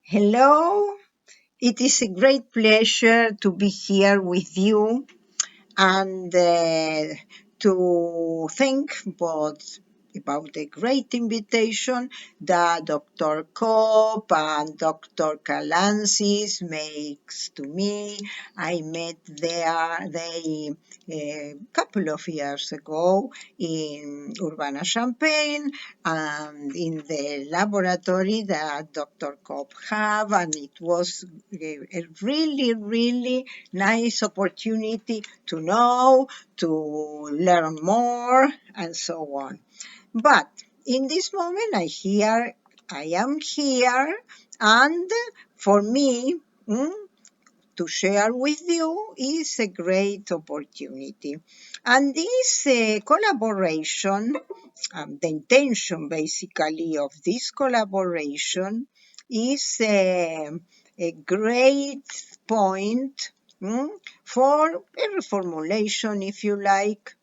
Hello, it is a great pleasure to be here with you and to think both about the great invitation that Dr. Kopp and Dr. Kalansis makes to me. I met they a couple of years ago in Urbana-Champaign and in the laboratory that Dr. Kopp have, and it was a really nice opportunity to know, to learn more, and so on. But in this moment, I am here, and for me, to share with you is a great opportunity. And this collaboration, the intention basically of this collaboration is a great point for a reformulation, if you like,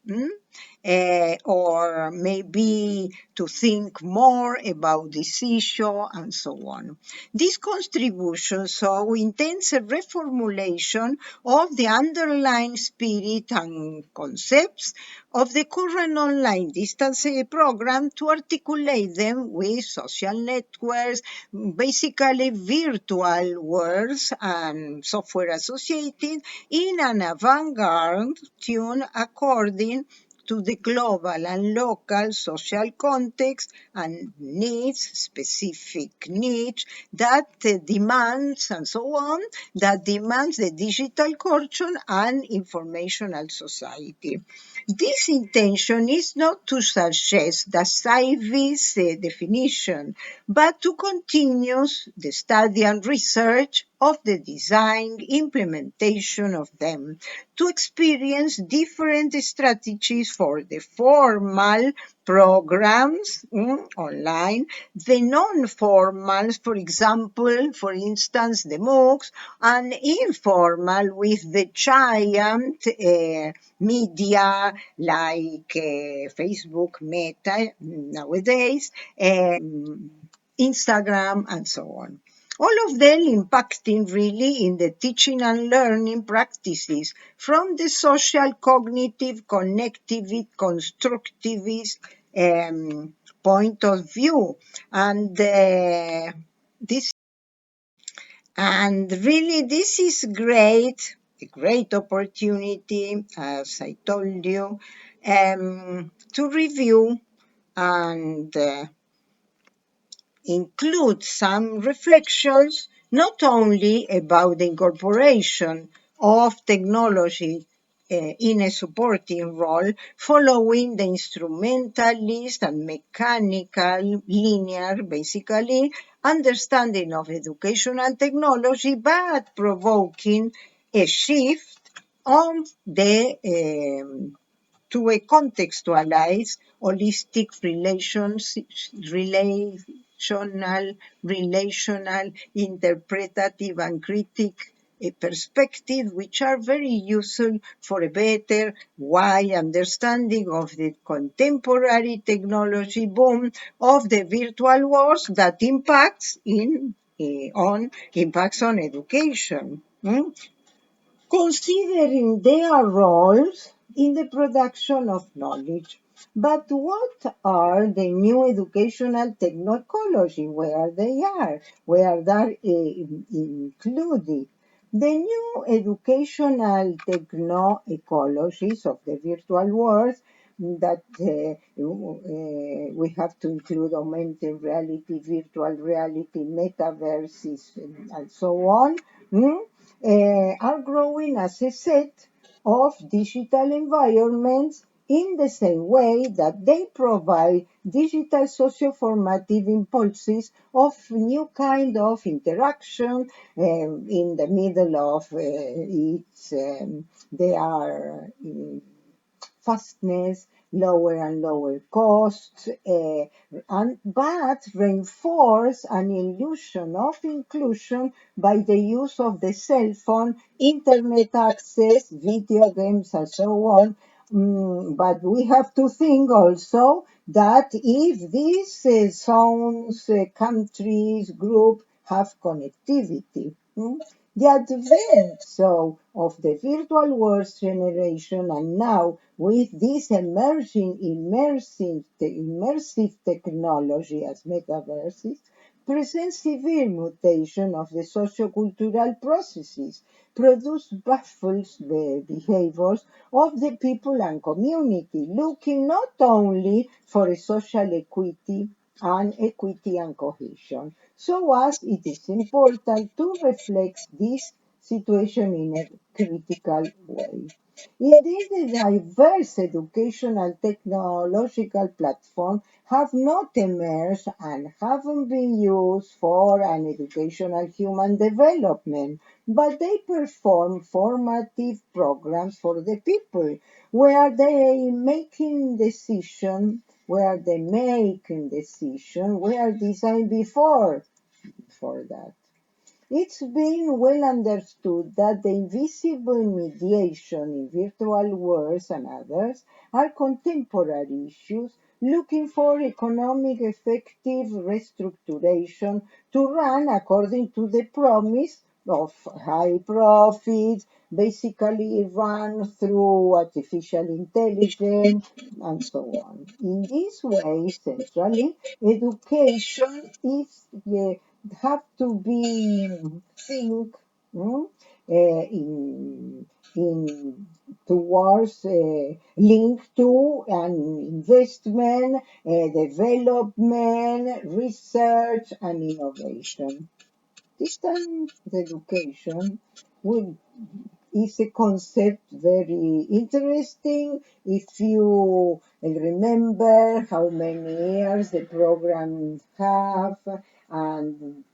or maybe to think more about this issue and so on. This contribution so intends a reformulation of the underlying spirit and concepts of the current online distance program to articulate them with social networks, basically virtual worlds and software associated in an avant-garde tune according to the global and local social context and needs, specific needs that demands and so on, that demands the digital culture and informational society. This intention is not to suggest the SIVI's definition, but to continue the study and research of the design, implementation of them, to experience different strategies for the formal programs online, the non-formals, for instance, the MOOCs, and informal with the giant media like Facebook, Meta nowadays, Instagram, and so on. All of them impacting really in the teaching and learning practices from the social, cognitive, connectivist, constructivist point of view. And this and really this is great, a great opportunity, as I told you, to review and include some reflections not only about the incorporation of technology in a supporting role, following the instrumentalist and mechanical, linear, basically, understanding of educational technology, but provoking a shift on the to a contextualized, holistic relational, interpretative, and critic perspective, which are very useful for a better, wide understanding of the contemporary technology boom of the virtual world that impacts on education. Considering their roles in the production of knowledge. But what are the new educational technology? Where they are? Where they are included? The new educational techno-ecologies of the virtual world that we have to include augmented reality, virtual reality, metaverses, and so on. Are growing as a set of digital environments in the same way that they provide digital socio-formative impulses of new kind of interaction in the middle of they are fastness, lower and lower costs, but reinforce an illusion of inclusion by the use of the cell phone, internet access, video games, and so on. But we have to think also that if these zones, countries, group have connectivity. The advent so of the virtual world generation, and now with this emerging immersive technology as metaverses, presents severe mutation of the sociocultural processes, produce baffled behaviors of the people and community, looking not only for a social equity and cohesion. So as it is important to reflect this situation in a critical way. Indeed, the diverse educational technological platforms have not emerged and haven't been used for an educational human development, but they perform formative programs for the people where they were designed before for that. It's been well understood that the invisible mediation in virtual worlds and others are contemporary issues looking for economic effective restructuration to run according to the promise of high profits, basically run through artificial intelligence and so on. In this way, centrally, education is have to be think in towards linked to an investment, development, research, and innovation. Distance education will is a concept very interesting. If you remember how many years the program have, and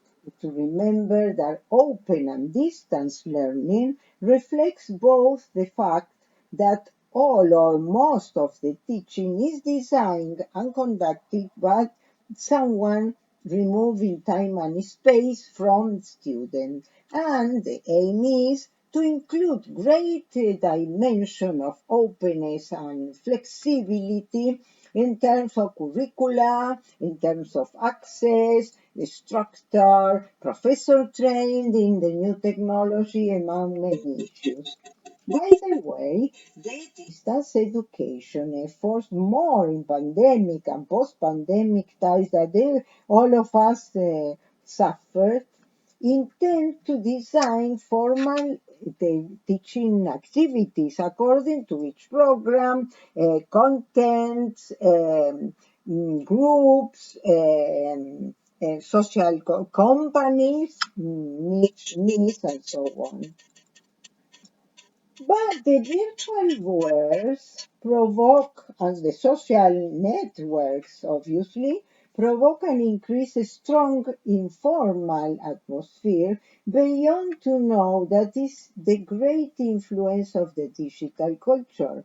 to remember that open and distance learning reflects both the fact that all or most of the teaching is designed and conducted by someone removing time and space from students, and the aim is to include greater dimension of openness and flexibility in terms of curricula, in terms of access, instructor, professor trained in the new technology, among many issues. By the way, the distance education efforts more in pandemic and post-pandemic times that all of us suffered intend to design formal teaching activities according to each program, contents, groups, social companies, niche needs, and so on. But the virtual worlds provoke, as the social networks obviously, provoke an increased strong informal atmosphere beyond to know that is the great influence of the digital culture.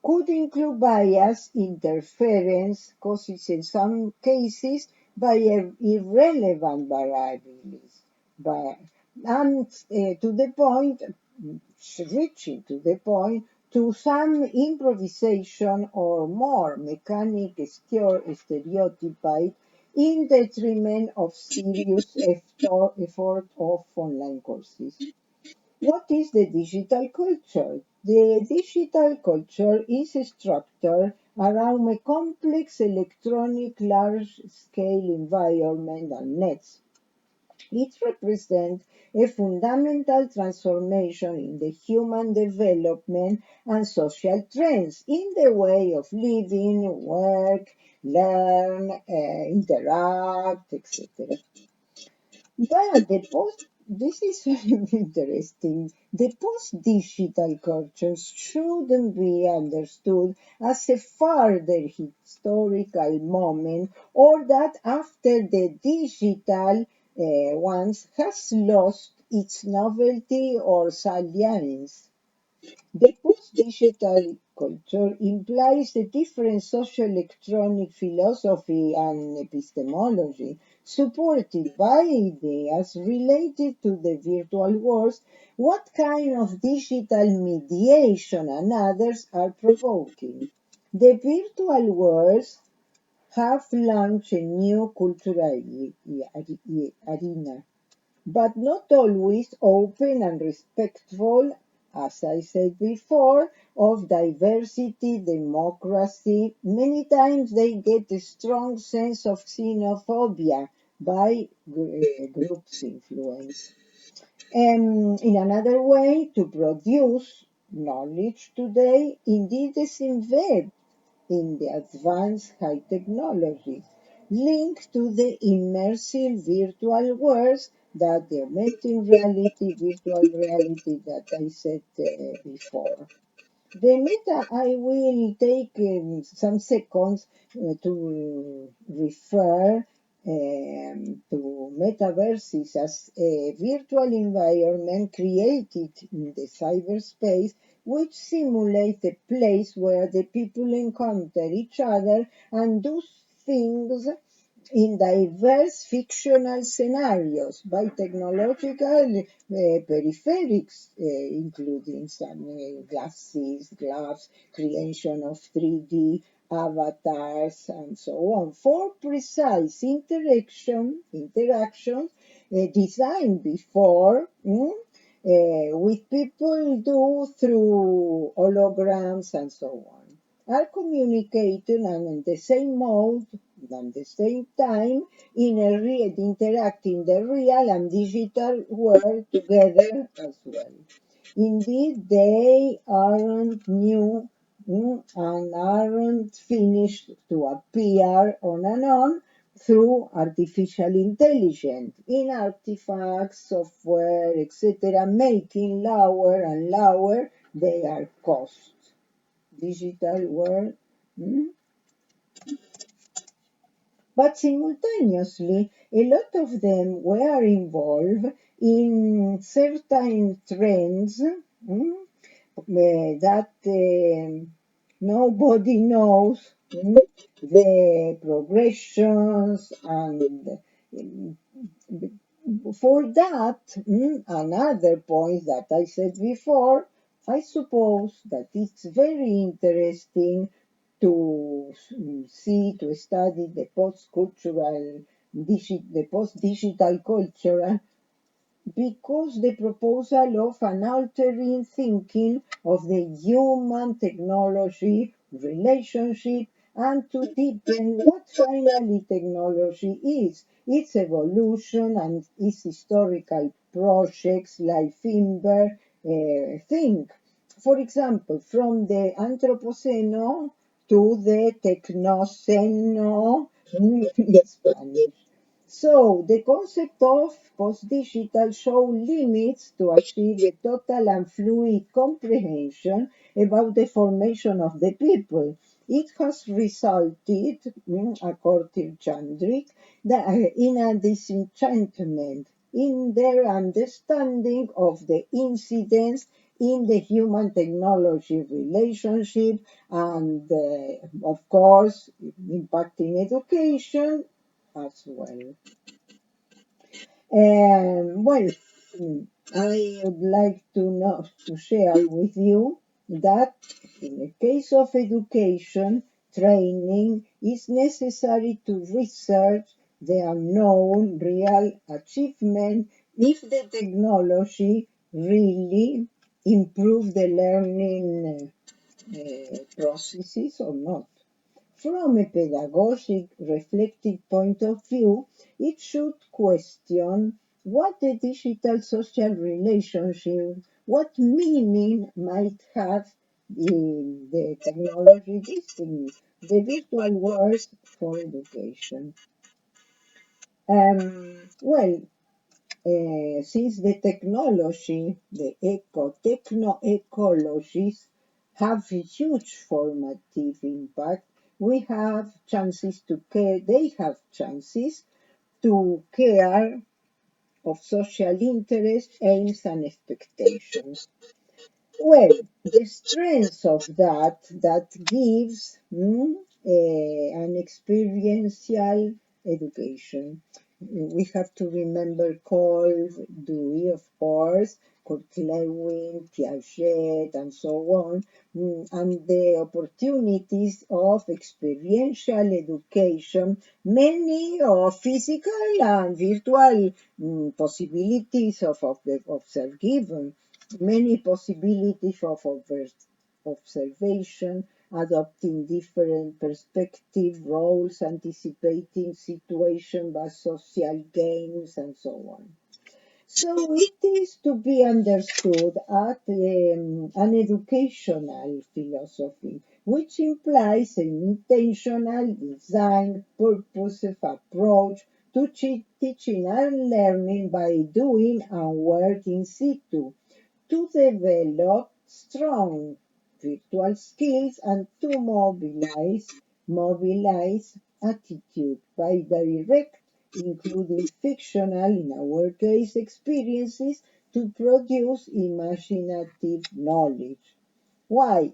Could include bias, interference, causes in some cases by irrelevant variables. By, and to the point reaching to the point to some improvisation or more mechanic stereotyped in detriment of serious effort of online courses. What is the digital culture? The digital culture is structured around a complex electronic large-scale environment and nets. It represents a fundamental transformation in the human development and social trends in the way of living, work, learn, interact, etc. But this is very interesting. The post-digital cultures shouldn't be understood as a further historical moment or that after the digital ones has lost its novelty or salience. The post-digital culture implies a different socio-electronic philosophy and epistemology, supported by ideas related to the virtual worlds, what kind of digital mediation and others are provoking. The virtual worlds have launched a new cultural arena, but not always open and respectful, as I said before, of diversity, democracy. Many times they get a strong sense of xenophobia by groups' influence. In another way, to produce knowledge today indeed is embedded in the advanced high technology, linked to the immersive virtual worlds that the augmented reality, virtual reality that I said before. The meta, I will take some seconds to refer to metaverses as a virtual environment created in the cyberspace which simulates a place where the people encounter each other and do things in diverse fictional scenarios by technological peripherals, including some gloves, creation of 3D avatars, and so on, for precise interactions designed before. With people do through holograms and so on, are communicating and in the same mode at the same time in a real interacting the real and digital world together as well. Indeed, they aren't new and aren't finished to appear on and on through artificial intelligence in artifacts, software, etc., making lower and lower their cost. Digital world. But simultaneously, a lot of them were involved in certain trends that nobody knows the progressions and for that, another point that I said before, I suppose that it's very interesting to see, to study the post-cultural, the post-digital culture because the proposal of an altering thinking of the human technology relationship and to deepen what finally technology is, its evolution and its historical projects like Finber think. For example, from the Anthropoceno to the Technoceno in Spanish. So the concept of post-digital show limits to achieve a total and fluid comprehension about the formation of the people. It has resulted, according to Chandrik, in a disenchantment in their understanding of the incidence in the human technology relationship and, of course, impacting education as well. Well, I would like to share with you that in the case of education, training is necessary to research the unknown real achievement if the technology really improve the learning processes or not. From a pedagogic, reflective point of view, it should question what the digital social relationship, what meaning might have in the technology distinct, the virtual world for education. Well, since the technology, the techno-ecologies have a huge formative impact, we have chances to care, they have chances to care of social interest, aims and expectations. Well, the strength of that gives an experiential education. We have to remember Cole, Dewey, of course, Kurt Lewin, Piaget, and so on, and the opportunities of experiential education, many of physical and virtual possibilities of the given, many possibilities of observation, adopting different perspective roles, anticipating situation by social games, and so on. So it is to be understood as an educational philosophy, which implies an intentional design, purposive approach to teaching and learning by doing and working in situ, to develop strong virtual skills and to mobilize attitude by direct, including fictional, in our case, experiences to produce imaginative knowledge. Why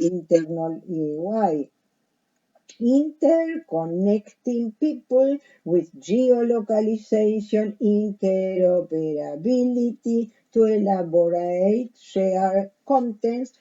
interconnecting people with geolocalization, interoperability to elaborate shared contents,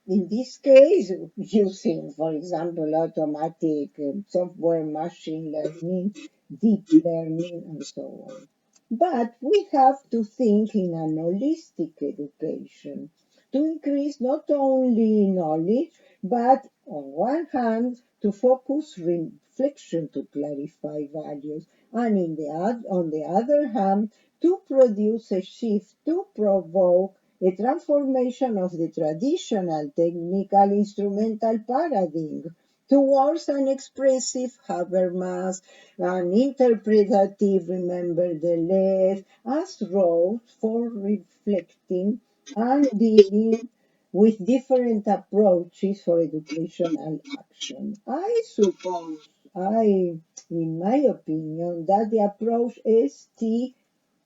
in this case, using, for example, automatic software, machine learning, deep learning, and so on. But we have to think in an holistic education to increase not only knowledge, but on one hand, to focus reflection to clarify values, and on the other hand, to produce a shift to provoke a transformation of the traditional technical instrumental paradigm towards an expressive Habermas, an interpretative, remember the left, as roles for reflecting and dealing with different approaches for educational action. I suppose, in my opinion, that the approach is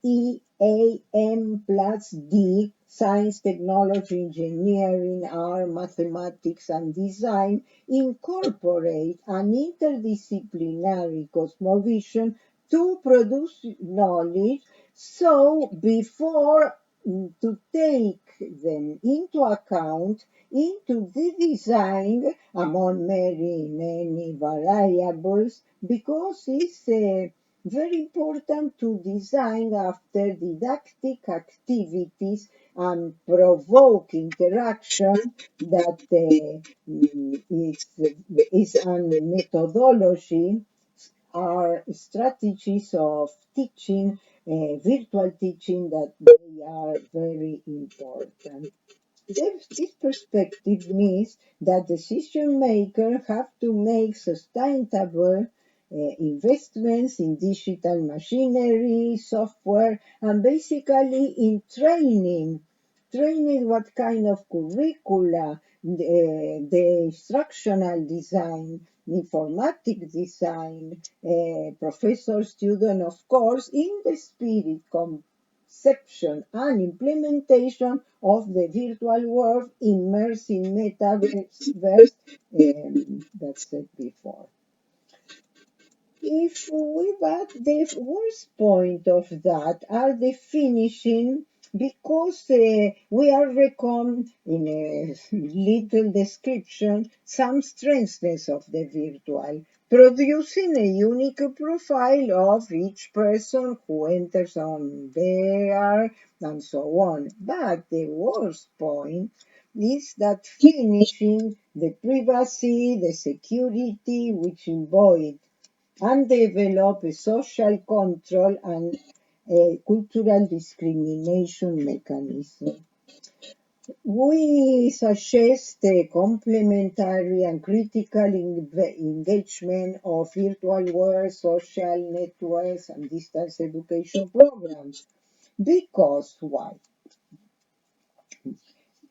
EAM plus D, science, technology, engineering, art, mathematics, and design, incorporate an interdisciplinary cosmovision to produce knowledge. So before to take them into account into the design among many variables, because it's very important to design after didactic activities and provoke interaction that is a methodology, are strategies of teaching, virtual teaching, that they are very important. This perspective means that decision makers have to make sustainable investments in digital machinery, software, and basically in training what kind of curricula, the instructional design, informatic design, professor, student, of course, in the spirit conception and implementation of the virtual world immersed in metaverse, that said before. But the worst point of that are the finishing, because we are recon in a little description some strengths of the virtual, producing a unique profile of each person who enters on there, and so on. But the worst point is that finishing the privacy, the security, which avoid and develop a social control and a cultural discrimination mechanism. We suggest a complementary and critical engagement of virtual world, social networks, and distance education programs. Because why?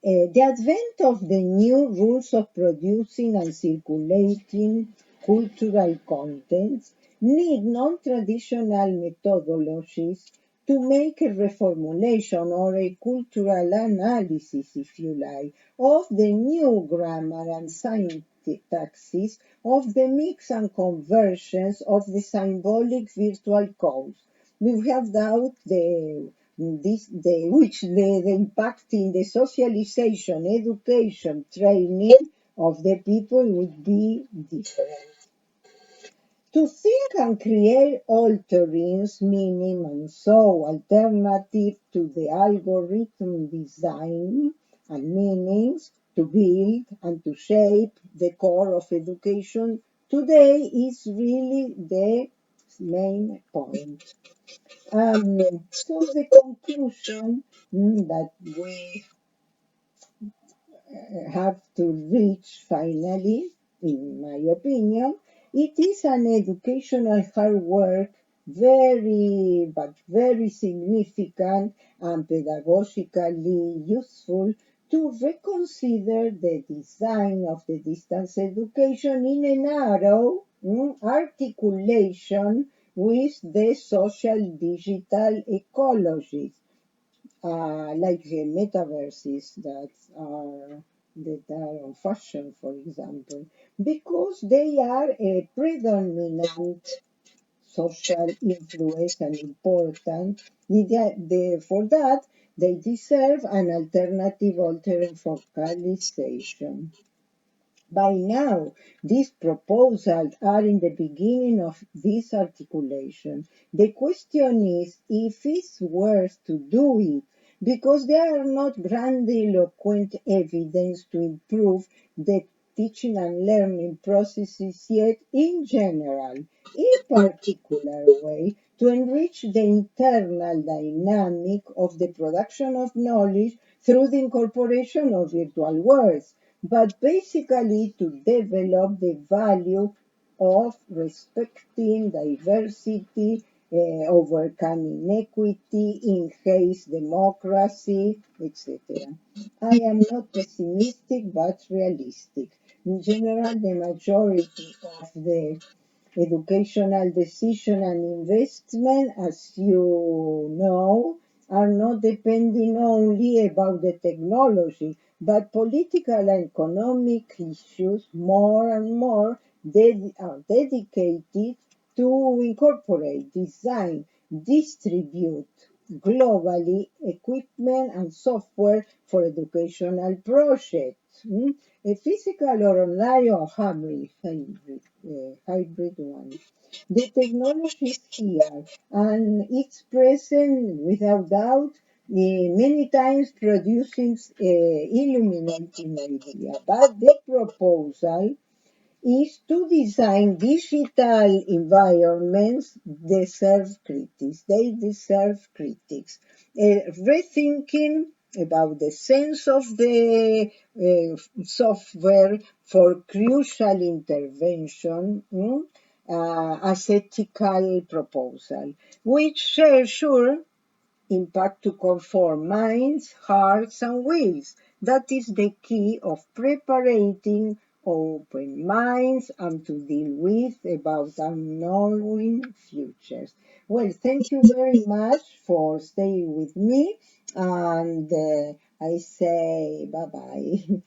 The advent of the new rules of producing and circulating cultural contents need non-traditional methodologies to make a reformulation or a cultural analysis, if you like, of the new grammar and syntaxes, of the mix and conversions of the symbolic virtual codes, without doubt the impact in the socialization, education, training of the people would be different. To think and create alterings, meaning and so alternative to the algorithm design and meanings to build and to shape the core of education today is really the main point. So the conclusion that we have to reach finally, in my opinion, it is an educational hard work, very, but very significant and pedagogically useful to reconsider the design of the distance education in a narrow articulation with the social digital ecologies like metaverses that are on fashion, for example, because they are a predominant social influence and important. For that, they deserve an alternative altering focalization. By now, these proposals are in the beginning of this articulation. The question is if it's worth to do it, because there are not grandiloquent evidence to improve the teaching and learning processes yet in general, in particular way to enrich the internal dynamic of the production of knowledge through the incorporation of virtual worlds, but basically to develop the value of respecting diversity, overcoming inequity, enhance democracy, etc. I am not pessimistic but realistic. In general, the majority of the educational decision and investment, as you know, are not depending only about the technology, but political and economic issues more and more are dedicated to incorporate, design, distribute globally equipment and software for educational projects. A physical or online or hybrid one. The technology is here and it's present without doubt, many times producing illuminating idea. But the proposal is to design digital environments deserve critics. They deserve critics. Rethinking about the sense of the software for crucial intervention as ethical proposal, which sure impact to conform minds, hearts, and wills. That is the key of preparing open minds and to deal with about unknown futures. Well, thank you very much for staying with me, and I say bye bye.